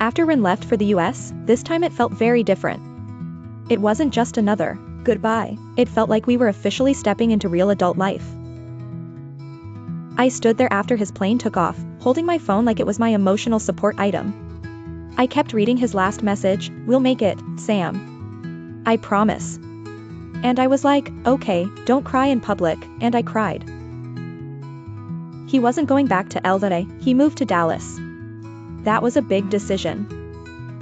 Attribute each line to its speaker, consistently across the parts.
Speaker 1: After Rin left for the US, this time it felt very different. It wasn't just another goodbye. It felt like we were officially stepping into real adult life. I stood there after his plane took off, holding my phone like it was my emotional support item. I kept reading his last message, "We'll make it, Sam. I promise." And I was like, okay, don't cry in public, and I cried. He wasn't going back to LA, he moved to Dallas. That was a big decision.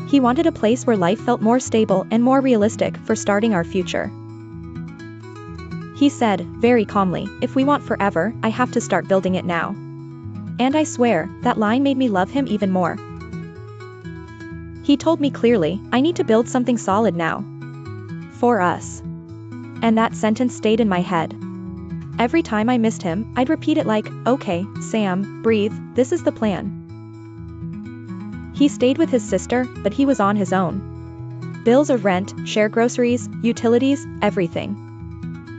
Speaker 1: He wanted a place where life felt more stable and more realistic for starting our future. He said, very calmly, "If we want forever, I have to start building it now." And I swear, that line made me love him even more. He told me clearly, I need to build something solid now. For us. And that sentence stayed in my head. Every time I missed him, I'd repeat it like, okay, Sam, breathe, this is the plan. He stayed with his sister, but he was on his own. Bills of rent, share groceries, utilities, everything.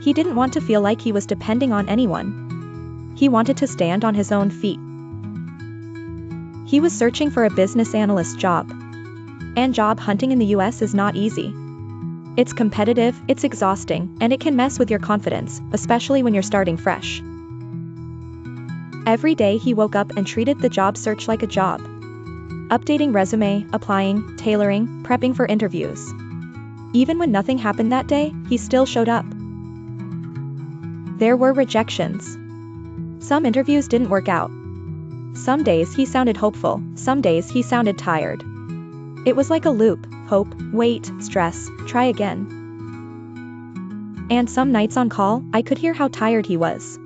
Speaker 1: He didn't want to feel like he was depending on anyone. He wanted to stand on his own feet. He was searching for a business analyst job. And job hunting in the US is not easy. It's competitive, it's exhausting, and it can mess with your confidence, especially when you're starting fresh. Every day he woke up and treated the job search like a job. Updating resume, applying, tailoring, prepping for interviews. Even when nothing happened that day, he still showed up. There were rejections. Some interviews didn't work out. Some days he sounded hopeful, some days he sounded tired. It was like a loop, hope, wait, stress, try again. And some nights on call, I could hear how tired he was.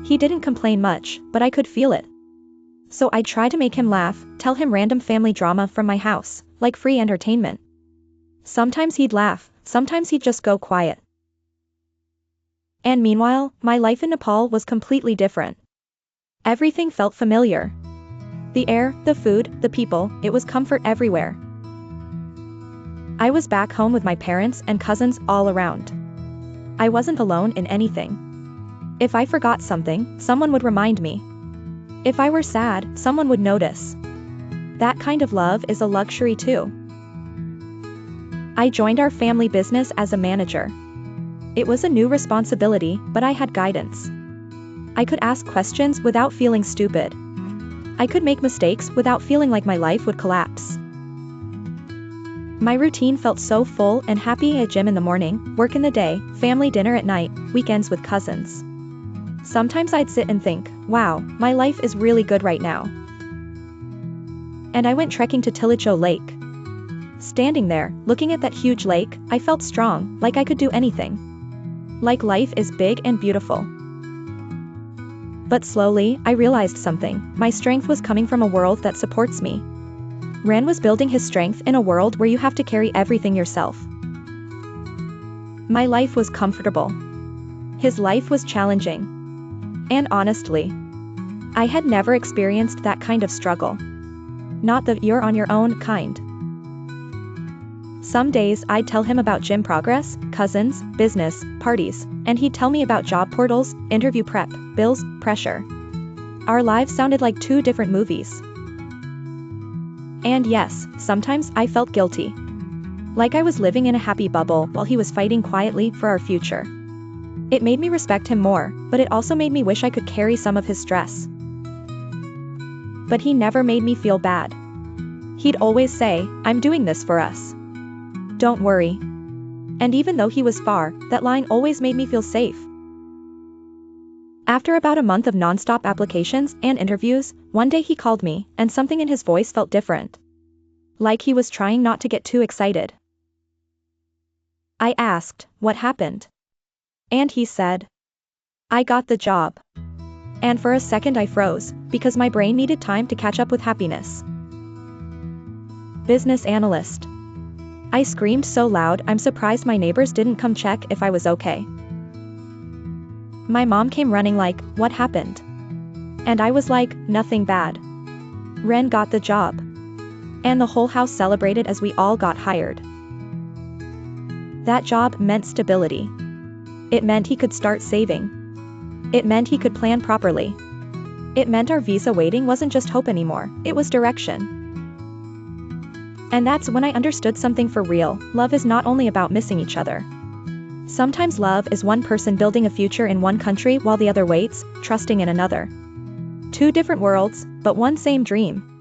Speaker 1: He didn't complain much, but I could feel it. So I'd try to make him laugh, tell him random family drama from my house, like free entertainment. Sometimes he'd laugh, sometimes he'd just go quiet. And meanwhile, my life in Nepal was completely different. Everything felt familiar. The air, the food, the people, it was comfort everywhere. I was back home with my parents and cousins all around. I wasn't alone in anything. If I forgot something, someone would remind me. If I were sad, someone would notice. That kind of love is a luxury too. I joined our family business as a manager. It was a new responsibility, but I had guidance. I could ask questions without feeling stupid. I could make mistakes without feeling like my life would collapse. My routine felt so full and happy: at gym in the morning, work in the day, family dinner at night, weekends with cousins. Sometimes I'd sit and think, wow, my life is really good right now. And I went trekking to Tilicho Lake. Standing there, looking at that huge lake, I felt strong, like I could do anything. Like life is big and beautiful. But slowly, I realized something. My strength was coming from a world that supports me. Ran was building his strength in a world where you have to carry everything yourself. My life was comfortable. His life was challenging. And honestly, I had never experienced that kind of struggle. Not the you're on your own kind. Some days I'd tell him about gym progress, cousins, business, parties, and he'd tell me about job portals, interview prep, bills, pressure. Our lives sounded like two different movies. And yes, sometimes I felt guilty. Like I was living in a happy bubble while he was fighting quietly for our future. It made me respect him more, but it also made me wish I could carry some of his stress. But he never made me feel bad. He'd always say, I'm doing this for us. Don't worry. And even though he was far, that line always made me feel safe. After about a month of non-stop applications and interviews, one day he called me, and something in his voice felt different. Like he was trying not to get too excited. I asked, what happened? And he said, I got the job. And for a second I froze, because my brain needed time to catch up with happiness. Business analyst. I screamed so loud I'm surprised my neighbors didn't come check if I was okay. My mom came running like, what happened? And I was like, nothing bad. Ren got the job. And the whole house celebrated as we all got hired. That job meant stability. It meant he could start saving. It meant he could plan properly. It meant our visa waiting wasn't just hope anymore, it was direction. And that's when I understood something for real. Love is not only about missing each other. Sometimes love is one person building a future in one country while the other waits, trusting in another. Two different worlds, but one same dream.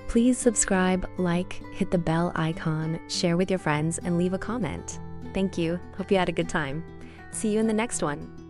Speaker 2: Please subscribe, like, hit the bell icon, share with your friends, and leave a comment. Thank you. Hope you had a good time. See you in the next one.